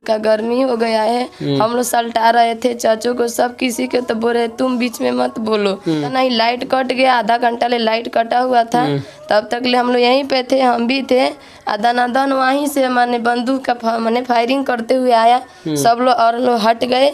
का गर्मी हो गया है, हम लोग सल्टा रहे थे चाचू को, सब किसी के तो बोल रहे तुम बीच में मत बोलो। तो नहीं, लाइट कट गया, आधा घंटा ले लाइट कटा हुआ था, तब तक ले हम लोग यहीं पे थे, हम भी थे। आदानादन वहीं से माने बंदूक का माने फायरिंग करते हुए आया, सब लोग और लोग हट गए,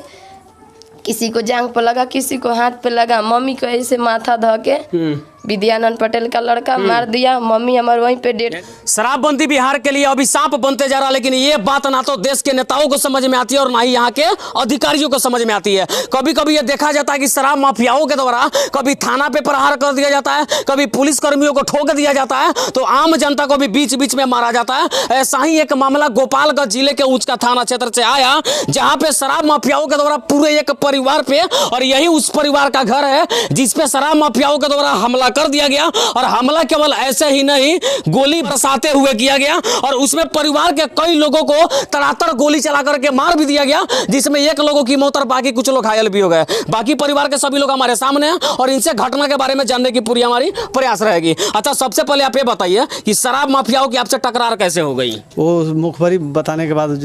किसी को जांग पे लगा, किसी को हाथ पे लगा। मम्मी को ऐसे माथा ध के विद्यानंद पटेल का लड़का मार दिया, मम्मी हमारे वहीं पे डेट। शराबबंदी बिहार के लिए अभिशाप बनते जा रहा है, लेकिन ये बात ना तो देश के नेताओं को समझ में आती है और ना ही यहाँ के अधिकारियों को समझ में आती है। कभी कभी ये देखा जाता है कि शराब माफियाओं के द्वारा कभी थाना पे प्रहार कर दिया जाता है, कभी पुलिस कर्मियों को ठोक दिया जाता है, तो आम जनता को भी बीच बीच में मारा जाता है। ऐसा ही एक मामला गोपालगंज जिले के ऊंचका थाना क्षेत्र से आया, जहां पे शराब माफियाओं के द्वारा पूरे एक परिवार पे, और यही उस परिवार का घर है जिसपे शराब माफियाओं के द्वारा हमला कर दिया गया। और हमला केवल ऐसे ही नहीं, गोली बरसाते हुए किया गया, और उसमें परिवार के कई लोगों को तड़ातड़ गोली चला करके मार भी दिया गया, जिसमें एक लोगों की मौत और बाकी कुछ लोग घायल भी हो गए। बाकी परिवार के सभी लोग हमारे सामने हैं और इनसे घटना के बारे में जानने की पूरी हमारी प्रयास रहेगी। अच्छा, सबसे पहले आप ये बताइए कि शराब माफियाओं की आपसे टकरार कैसे हो गई? वो मुखबरी बताने के बाद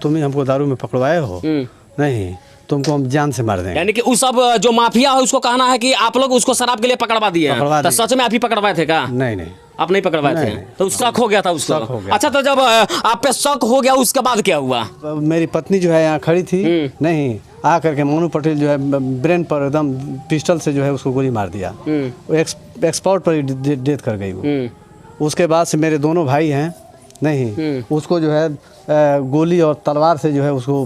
तुम ही हमको दारू में पकड़वाए हो, नहीं तुमको हम जान से मार देंगे। यानी कि उस सब जो माफिया है उसको कहना है कि आप लोग उसको शराब के लिए पकड़वा दिए हैं, तो सच में आप ही पकड़वाए थे क्या? नहीं, आप नहीं पकड़वाए थे, तो शक हो गया था उसको। अच्छा, तो जब आप पे शक हो गया उसके बाद क्या हुआ? मेरी पत्नी जो है यहाँ खड़ी थी, नहीं आ करके मोनू पटेल जो है ब्रेन पर एकदम पिस्टल से जो है उसको गोली मार दिया, एक्सपोर्ट पर डेथ कर गई वो। उसके बाद से मेरे दोनों भाई हैं, नहीं उसको जो है गोली और तलवार से जो है उसको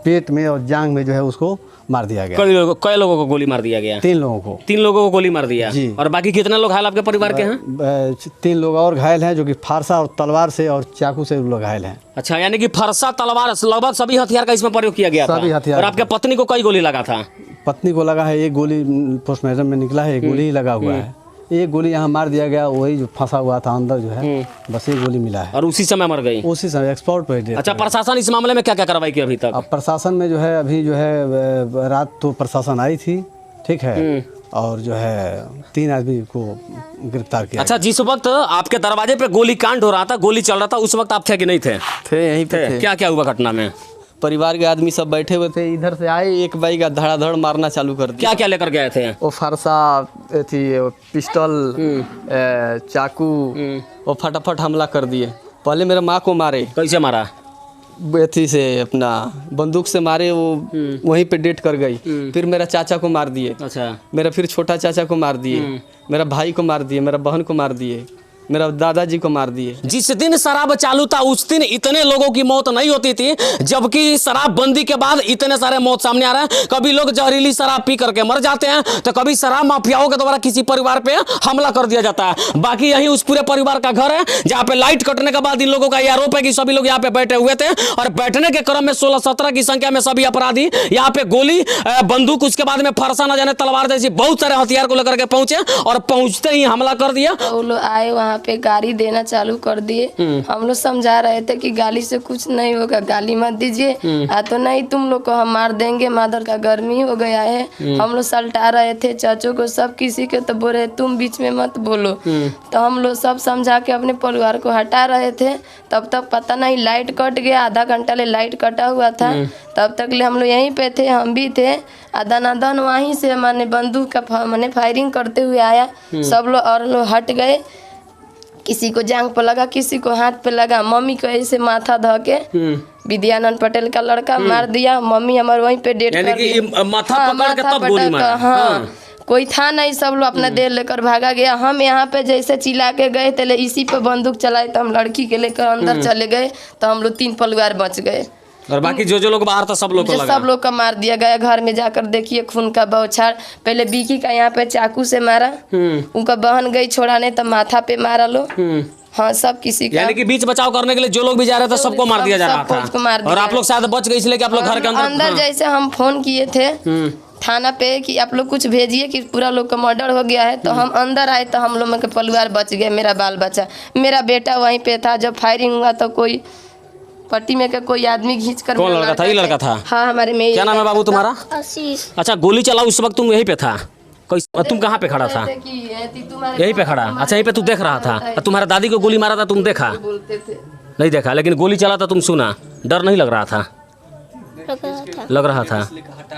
पेट में और जांग में जो है उसको मार दिया गया। कई लोगों को गोली मार दिया गया? 3 लोगों को। 3 लोगों को गोली मार दिया जी। और बाकी कितने लोग घायल आपके परिवार के हैं? 3 लोग और घायल हैं, जो कि फारसा और तलवार से और चाकू से लोग घायल हैं। अच्छा, यानी कि फरसा तलवार लगभग सभी हथियार का इसमें प्रयोग किया गया था? सभी हथियार। और आपके पत्नी को कई गोली लगा था? पत्नी को लगा है एक गोली, पोस्टमार्टम में निकला है, एक गोली ही लगा हुआ है। एक गोली यहाँ मार दिया गया, वही जो फंसा हुआ था अंदर जो है, बस एक गोली मिला है और उसी समय मर गई? उसी समय एक्सपोर्ट पर। अच्छा, प्रशासन इस मामले में क्या क्या कार्रवाई की अभी तक? अब प्रशासन में जो है अभी जो है रात तो प्रशासन आई थी, ठीक है, और जो है 3 आदमी को गिरफ्तार किया। अच्छा, जिस वक्त आपके दरवाजे पे गोली कांड हो रहा था, गोली चल रहा था, उस वक्त आप थे कि नहीं थे? यहीं पे थे। क्या क्या हुआ घटना में? परिवार के आदमी सब बैठे हुए थे, इधर से आए, एक बाई का धड़ाधड़ मारना चालू कर दिया। क्या क्या लेकर गए थे? वो फरसा थी, पिस्टल, चाकू, वो फटाफट हमला कर दिए। पहले मेरे माँ को मारे। कैसे मारा? थी से अपना बंदूक से मारे, वो वहीं पे डेट कर गई। फिर मेरा चाचा को मार दिए। अच्छा। मेरा फिर छोटा चाचा को मार दिए, मेरा भाई को मार दिए, मेरा बहन को मार दिए, मेरा दादाजी को मार दिए। जिस दिन शराब चालू था उस दिन इतने लोगों की मौत नहीं होती थी, जबकि शराब बंदी के बाद इतने सारे मौत सामने आ रहे हैं। कभी लोग जहरीली शराब पी करके मर जाते हैं, तो कभी शराब माफियाओं के द्वारा किसी परिवार पे हमला कर दिया जाता है। बाकी यही उस पूरे परिवार का घर है, जहाँ पे लाइट कटने के बाद इन लोगों का यह आरोप है कि सभी लोग यहाँ पे बैठे हुए थे, और बैठने के क्रम में 16-17 की संख्या में सभी अपराधी यहाँ पे गोली, बंदूक, उसके बाद में फरसा न जाने तलवार जैसी बहुत सारे हथियार को लेकर के पहुंचे, और पहुंचते ही हमला कर दिया। वो लोग आए, वहाँ पे गाली देना चालू कर दिए। हम लोग समझा रहे थे कि गाली से कुछ नहीं होगा, गाली मत दीजिए, तो नहीं तुम लोग को हम मार देंगे, मादर का गर्मी हो गया है। हम लोग सल्टा रहे थे चाचू को, सब किसी के तो बोल रहे तुम बीच में मत बोलो। तो हम लोग सब समझा के अपने परिवार को हटा रहे थे, तब तक पता नहीं लाइट कट गया, आधा घंटा ले लाइट कटा हुआ था, तब तक ले हम लोग यहीं पे थे, हम भी थे। आदानादन वहीं से माने बंदूक का माने फायरिंग करते हुए आया, सब लोग और लोग हट गए, किसी को जांग पे लगा, किसी को हाथ पे लगा। मम्मी को ऐसे माथा ध के विद्यानंद पटेल का लड़का मार दिया, मम्मी हमारे वहीं पे डेट कर दी। माथा पकड़ के तब गोली मारा? हाँ, कोई था नहीं, सब लोग अपना देर लेकर भागा गया। हम यहाँ पे जैसे चिल्ला के गए थे, इसी पे बंदूक चलाए, तो हम लड़की के लेकर अंदर चले गए, तो हम लोग 3 परिवार बच गए, और बाकी जो लोग बाहर था सब लोग को लगा? सब लोग का मार दिया गया। घर में जाकर देखिए खून का बौछार। पहले बीकी का यहाँ पे चाकू से मारा, उनका बहन गई छोड़ाने, तो माथा पे मारा लो। हाँ, सब किसी का। यानी कि बीच बचाव करने के लिए जो लोग भी जा रहे थे सबको मार दिया जा रहा था, और आप लोग शायद बच गए इसलिए कि आप लोग घर के अंदर। जैसे हम फोन किए थे थाना पे कि आप लोग कुछ भेजिए कि पूरा लोग का मर्डर हो गया है, तो हम अंदर आए, तो हम लोग का परिवार बच गए, मेरा बाल बच्चा, मेरा बेटा वहीं पे था। जब फायरिंग हुआ तो कोई पट्टी में का कोई आदमी खींच कर। कौन लड़का था? ये लड़का था? हाँ, हमारे में। क्या नाम है बाबू तुम्हारा? आशीष। अच्छा, गोली चला उस वक्त तुम यहीं पे था? तुम कहाँ पे खड़ा था? यहीं पे खड़ा? अच्छा, यहीं पे तू देख रहा था? तुम्हारे दादी को गोली मारा था, तुम देखा? बोलते थे नहीं देखा, लेकिन गोली चला था तुम सुना, डर नहीं लग रहा था? लग रहा था।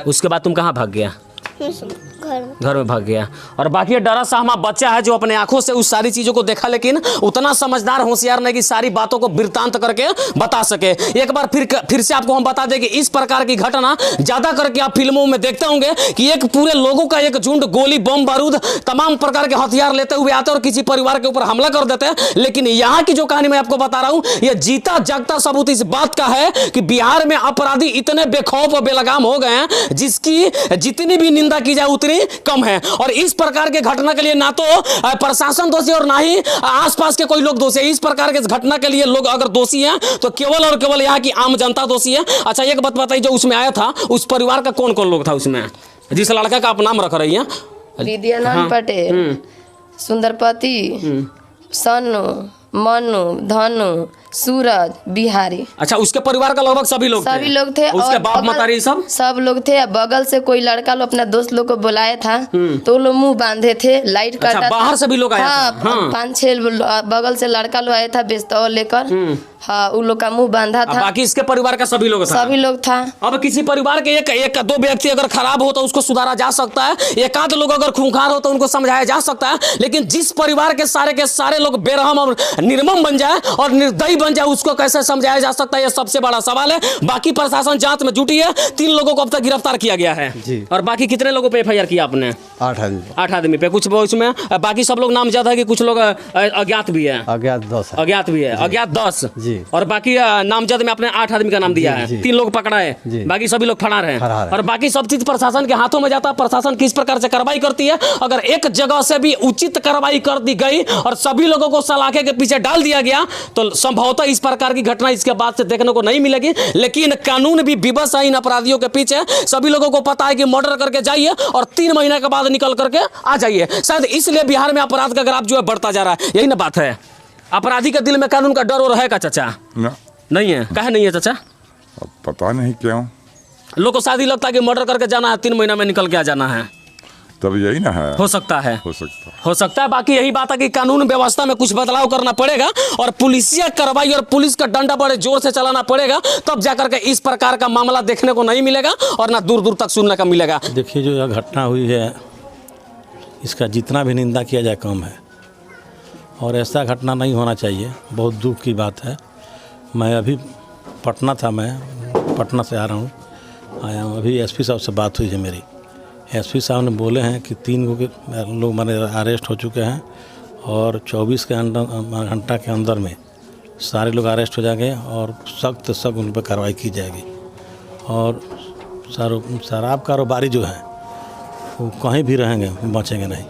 उसके बाद तुम कहाँ भाग गया? घर में भाग गया। और बाकी डरा सा हमारा बच्चा है जो अपने आंखों से उस सारी चीजों को देखा, लेकिन उतना समझदार होशियार नहीं कि सारी बातों को वृत्तांत करके बता सके। एक बार फिर से आपको हम बता दें कि इस प्रकार की घटना ज्यादा करके आप फिल्मों में देखते होंगे कि एक पूरे लोगों का एक झुंड गोली बम बारूद तमाम प्रकार के हथियार लेते हुए आते और किसी परिवार के ऊपर हमला कर देते हैं। लेकिन यहाँ की जो कहानी मैं आपको बता रहा हूँ, यह जीता जागता सबूत इस बात का है कि बिहार में अपराधी इतने बेखौफ और बेलगाम हो गए हैं जिसकी जितनी भी निंदा की जाए उतनी कम है। और इस प्रकार के घटना के लिए ना तो प्रशासन दोषी और ना ही आसपास के कोई लोग दोषी है। इस प्रकार के घटना के लिए लोग अगर दोषी हैं तो केवल और केवल यहाँ की आम जनता दोषी है। अच्छा, एक बात बताइए, जो उसमें आया था उस परिवार का कौन कौन लोग था उसमें, जिस लड़का का आप नाम रख रही हैं? विद्यानंद पटेल, सुंदरपति, सन्नू, मनु, धनु, सूरज, बिहारी। अच्छा, उसके परिवार का लगभग सभी लोग थे। उसके बाप मतारी सब लोग थे। बगल से कोई लड़का लोग अपना दोस्त लोग को बुलाया था तो लोग मुंह बांधे थे, लाइट कटा। अच्छा, बाहर से भी लोग आए थे? हाँ, 5-6 बगल से लड़का लोग आया था बेस्तौल लेकर। हाँ, उन लोग का मुंह बांधा था। बाकी इसके परिवार का सभी लोग था। अब किसी परिवार के एक दो व्यक्ति अगर खराब हो तो उसको सुधारा जा सकता है, एक आध लोग अगर खूंखार हो तो उनको समझाया जा सकता है। लेकिन जिस परिवार के सारे लोग बेरहम और निर्मम बन जाए और निर्दयी बन जाए, उसको कैसे समझाया जा सकता है, यह सबसे बड़ा सवाल है। बाकी प्रशासन जांच में जुटी है। 3 लोगों को अब तक गिरफ्तार किया गया है जी। और बाकी कितने लोगों पे FIR किया आपने? 8 आदमी पे। कुछ उसमें बाकी सब लोग नामजद है कि कुछ लोग अज्ञात भी है? अज्ञात 10 है। अज्ञात भी है, अज्ञात 10 जी। और बाकी नामजद में आपने 8 आदमी का नाम दिया है। 3 लोग पकड़ा है, बाकी सभी लोग फरार हैं। और बाकी सब चीज प्रशासन के हाथों में जाता है। प्रशासन किस प्रकार से कार्रवाई करती है, अगर एक जगह से भी उचित कार्रवाई कर दी गई और सभी लोगों को सलाखे के पीछे डाल दिया गया तो संभवतः इस प्रकार की घटना इसके बाद से देखने को नहीं मिलेगी। लेकिन कानून भी विवश है इन अपराधियों के पीछे। सभी लोगों को पता है कि मर्डर करके जाइए और 3 महीने के बाद निकल करके आ जाइए। शायद इसलिए बिहार में अपराध का ग्राफ जो है बढ़ता जा रहा है। यही ना बात है। अपराधी के दिल में कानून का डर और है का चाचा? नहीं है। काहे नहीं है चाचा? अब पता नहीं क्यों लोग को शादी लगता है कि मर्डर करके जाना है, 3 महीना में निकल के आ जाना है। तब यही ना है। हो सकता है। हो सकता है। बाकी यही बात है कि कानून व्यवस्था में कुछ बदलाव करना पड़ेगा और पुलिसिया कार्रवाई और पुलिस का डंडा बड़े जोर से चलाना पड़ेगा, तब जाकर के इस प्रकार का मामला देखने को नहीं मिलेगा और ना दूर दूर तक सुनने का मिलेगा। देखिए, जो यह घटना हुई है इसका जितना भी निंदा किया जाए कम है और ऐसा घटना नहीं होना चाहिए। बहुत दुख की बात है। मैं अभी पटना था, मैं पटना से आया हूँ। अभी SP साहब से बात हुई है मेरी। SP साहब ने बोले हैं कि 3 लोग माने अरेस्ट हो चुके हैं और 24 घंटा के अंदर में सारे लोग अरेस्ट हो जाएंगे और सख्त उन पर कार्रवाई की जाएगी। और शराब कारोबारी जो है वो कहीं भी रहेंगे, बचेंगे नहीं।